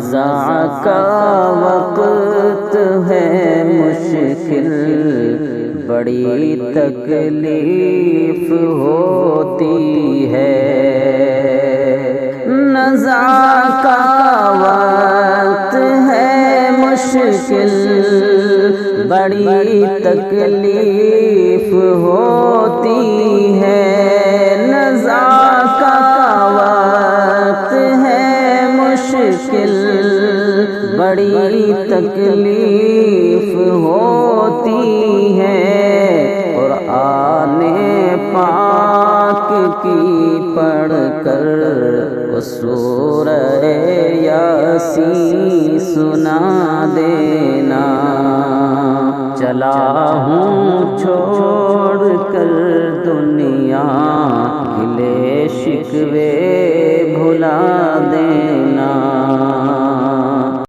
نزاع کا وقت ہے مشکل، بڑی تکلیف ہوتی ہے۔ نزاع کا وقت ہے مشکل، بڑی تکلیف ہوتی ہے۔ نزاع کا وقت ہے مشکل، بڑی تکلیف ہوتی ہے۔ قرآن پاک کی پڑھ کر سورہ یاسین سنا دینا۔ چلا ہوں چھوڑ کر دنیا، گلے شکوے بھلا دینا۔